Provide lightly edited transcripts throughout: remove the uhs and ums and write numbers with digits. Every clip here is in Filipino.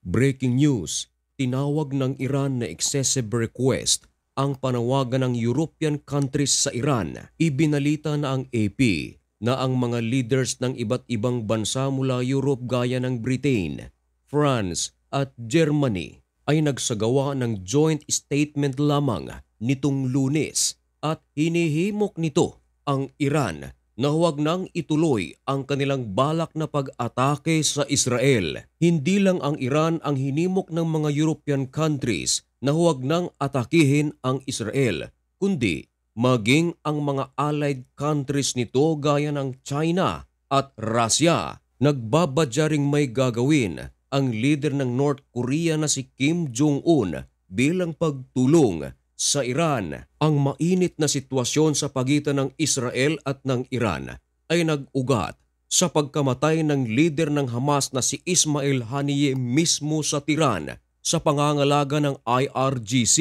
Breaking news, tinawag ng Iran na excessive request ang panawagan ng European countries sa Iran. Ibinalita na ang AP na ang mga leaders ng iba't ibang bansa mula Europe gaya ng Britain, France at Germany ay nagsagawa ng joint statement lamang nitong Lunes at hinihimok nito ang Iran na huwag nang ituloy ang kanilang balak na pag-atake sa Israel. Hindi lang ang Iran ang hinimok ng mga European countries na huwag nang atakihin ang Israel, kundi maging ang mga allied countries nito gaya ng China at Russia. Nagbabadya ring may gagawin ang leader ng North Korea na si Kim Jong-un bilang pagtulong sa Iran. Ang mainit na sitwasyon sa pagitan ng Israel at ng Iran ay nag-ugat sa pagkamatay ng leader ng Hamas na si Ismail Haniyeh mismo sa Tehran sa pangangalaga ng IRGC.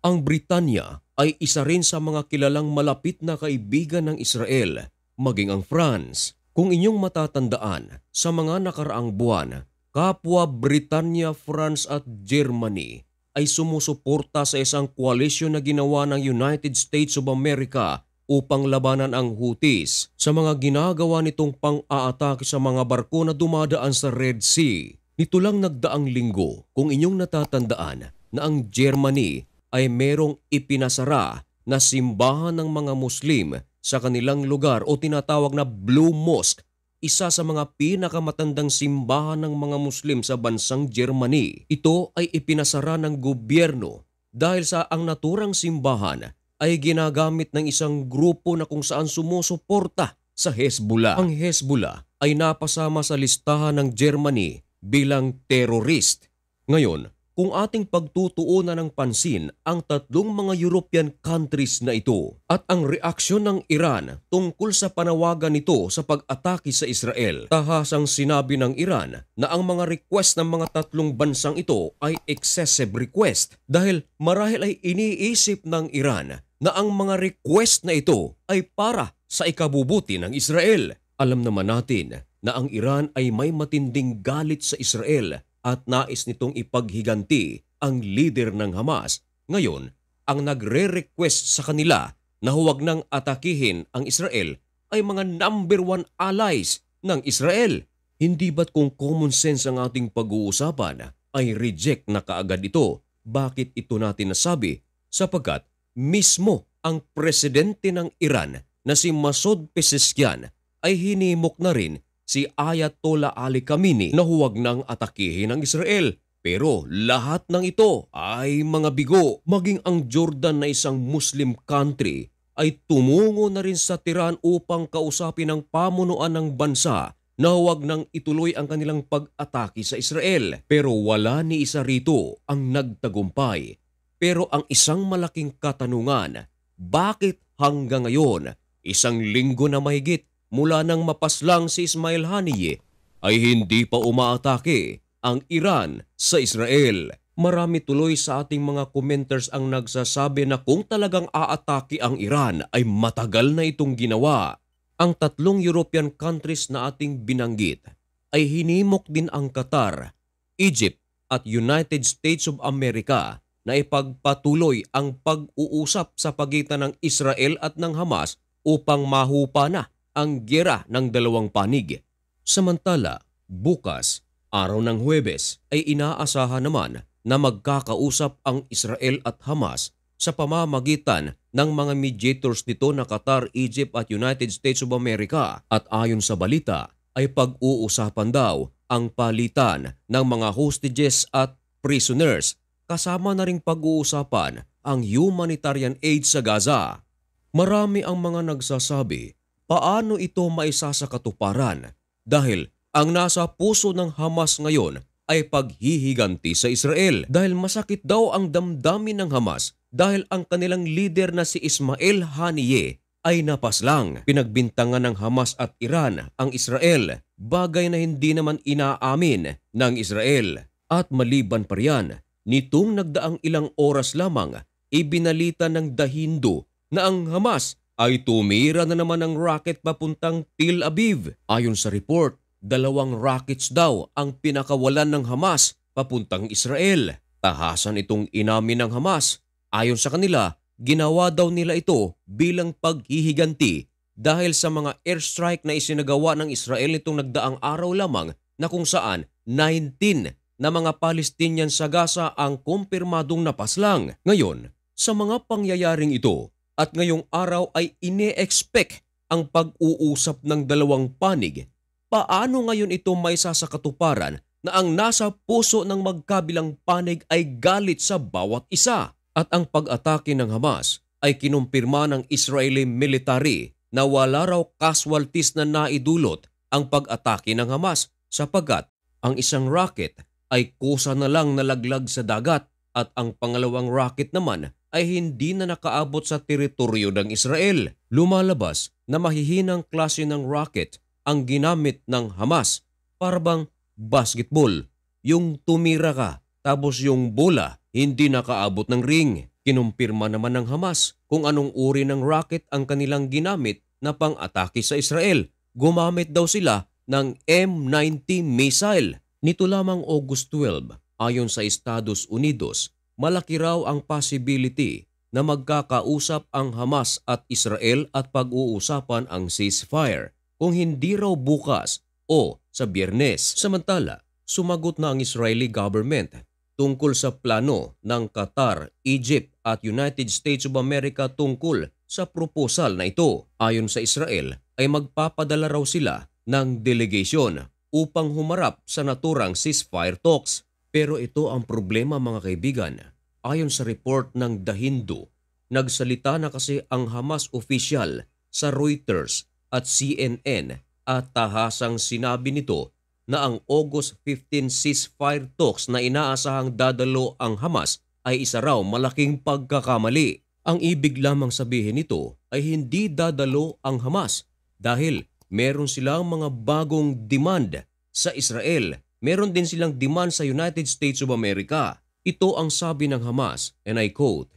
Ang Britanya ay isa rin sa mga kilalang malapit na kaibigan ng Israel, maging ang France. Kung inyong matatandaan, sa mga nakaraang buwan, kapwa Britanya, France at Germany ay sumusuporta sa isang koalisyon na ginawa ng United States of America upang labanan ang Houthis sa mga ginagawa nitong pang-aatake sa mga barko na dumadaan sa Red Sea. Nito lang nagdaang linggo, kung inyong natatandaan, na ang Germany ay merong ipinasara na simbahan ng mga Muslim sa kanilang lugar o tinatawag na Blue Mosque, isa sa mga pinakamatandang simbahan ng mga Muslim sa bansang Germany. Ito ay ipinasara ng gobyerno dahil sa ang naturang simbahan ay ginagamit ng isang grupo na kung saan sumusuporta sa Hezbollah. Ang Hezbollah ay napasama sa listahan ng Germany bilang terrorist. Ngayon, kung ating pagtutuunan ng pansin ang tatlong mga European countries na ito at ang reaksyon ng Iran tungkol sa panawagan nito sa pag-atake sa Israel, tahasang sinabi ng Iran na ang mga request ng mga tatlong bansang ito ay excessive request dahil marahil ay iniisip ng Iran na ang mga request na ito ay para sa ikabubuti ng Israel. Alam naman natin na ang Iran ay may matinding galit sa Israel at nais nitong ipaghiganti ang leader ng Hamas. Ngayon, ang nagre-request sa kanila na huwag nang atakihin ang Israel ay mga number one allies ng Israel. Hindi ba't kung common sense ang ating pag-uusapan ay reject na kaagad ito? Bakit ito natin nasabi? Sapagkat mismo ang presidente ng Iran na si Masoud Pezeshkian ay hinimok na rin si Ayatollah Ali Khamenei na huwag nang atakihin ang Israel. Pero lahat ng ito ay mga bigo. Maging ang Jordan na isang Muslim country ay tumungo na rin sa Tehran upang kausapin ang pamunuan ng bansa na huwag nang ituloy ang kanilang pag-atake sa Israel. Pero wala ni isa rito ang nagtagumpay. Pero ang isang malaking katanungan, bakit hanggang ngayon, isang linggo na mahigit mula nang mapaslang si Ismail Haniyeh, ay hindi pa umaatake ang Iran sa Israel? Marami tuloy sa ating mga commenters ang nagsasabi na kung talagang aatake ang Iran ay matagal na itong ginawa. Ang tatlong European countries na ating binanggit ay hinimok din ang Qatar, Egypt at United States of America na ipagpatuloy ang pag-uusap sa pagitan ng Israel at ng Hamas upang mahupa na ang giyera ng dalawang panig. Samantala, bukas, araw ng Huwebes, ay inaasahan naman na magkakausap ang Israel at Hamas sa pamamagitan ng mga mediators nito na Qatar, Egypt at United States of America. At ayon sa balita, ay pag-uusapan daw ang palitan ng mga hostages at prisoners, kasama na ring pag-uusapan ang humanitarian aid sa Gaza. Marami ang mga nagsasabi, paano ito maisasakatuparan? Dahil ang nasa puso ng Hamas ngayon ay paghihiganti sa Israel. Dahil masakit daw ang damdamin ng Hamas dahil ang kanilang leader na si Ismail Haniyeh ay napaslang. Pinagbintangan ng Hamas at Iran ang Israel, bagay na hindi naman inaamin ng Israel. At maliban pa riyan, nitong nagdaang ilang oras lamang, ibinalita ng The Hindu na ang Hamas ay tumira na naman ng rocket papuntang Tel Aviv. Ayon sa report, 2 rockets daw ang pinakawalan ng Hamas papuntang Israel. Tahasan itong inamin ng Hamas. Ayon sa kanila, ginawa daw nila ito bilang paghihiganti dahil sa mga airstrike na isinagawa ng Israel nitong nagdaang araw lamang na kung saan 19 na mga Palestinian sa Gaza ang kumpirmadong napaslang. Ngayon, sa mga pangyayaring ito at ngayong araw ay ine-expect ang pag-uusap ng dalawang panig. Paano ngayon ito may sasakatuparan na ang nasa puso ng magkabilang panig ay galit sa bawat isa? At ang pag-atake ng Hamas ay kinumpirma ng Israeli military na wala raw casualties na naidulot ang pag-atake ng Hamas sapagkat ang isang rocket ay kusa na lang nalaglag sa dagat at ang pangalawang rocket naman ay hindi na nakaabot sa teritoryo ng Israel. Lumalabas na mahihinang klase ng rocket ang ginamit ng Hamas para bang basketball. Yung tumira ka tapos yung bola hindi nakaabot ng ring. Kinumpirma naman ng Hamas kung anong uri ng rocket ang kanilang ginamit na pang-atake sa Israel. Gumamit daw sila ng M90 missile. Nito lamang August 12, ayon sa Estados Unidos, malaki raw ang possibility na magkakausap ang Hamas at Israel at pag-uusapan ang ceasefire kung hindi raw bukas o sa Biyernes. Samantala, sumagot na ang Israeli government tungkol sa plano ng Qatar, Egypt at United States of America tungkol sa proposal na ito. Ayon sa Israel ay magpapadala raw sila ng delegation upang humarap sa naturang ceasefire talks. Pero ito ang problema mga kaibigan. Ayon sa report ng The Hindu, nagsalita na kasi ang Hamas official sa Reuters at CNN at tahasang sinabi nito na ang August 15 ceasefire talks na inaasahang dadalo ang Hamas ay isa raw malaking pagkakamali. Ang ibig lamang sabihin nito ay hindi dadalo ang Hamas dahil meron silang mga bagong demand sa Israel. Meron din silang demand sa United States of America. Ito ang sabi ng Hamas, and I quote,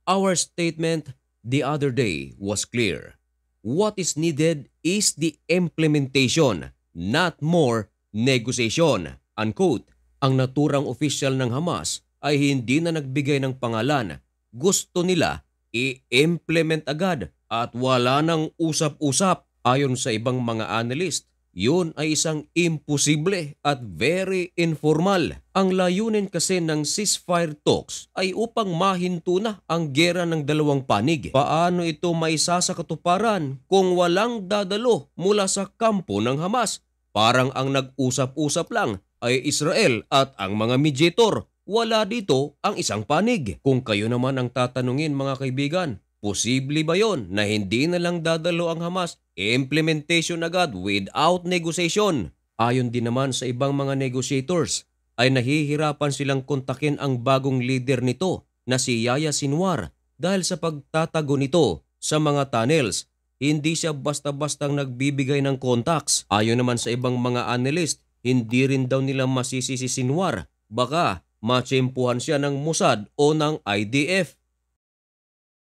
"Our statement the other day was clear. What is needed is the implementation, not more negotiation." Unquote. Ang naturang official ng Hamas ay hindi na nagbigay ng pangalan. Gusto nila i-implement agad at wala nang usap-usap. Ayon sa ibang mga analyst, yun ay isang imposible at very informal. Ang layunin kasi ng ceasefire talks ay upang mahinto na ang gera ng dalawang panig. Paano ito may sasakatuparan kung walang dadalo mula sa kampo ng Hamas? Parang ang nag-usap-usap lang ay Israel at ang mga mediator. Wala dito ang isang panig. Kung kayo naman ang tatanungin mga kaibigan, posible ba yon na hindi na lang dadalo ang Hamas? Implementation agad without negotiation. Ayon din naman sa ibang mga negotiators ay nahihirapan silang kontakin ang bagong leader nito na si Yahya Sinwar dahil sa pagtatago nito sa mga tunnels. Hindi siya basta-bastang nagbibigay ng contacts. Ayon naman sa ibang mga analyst, hindi rin daw nila masisi si Sinwar. Baka matsempuhan siya ng Mossad o ng IDF.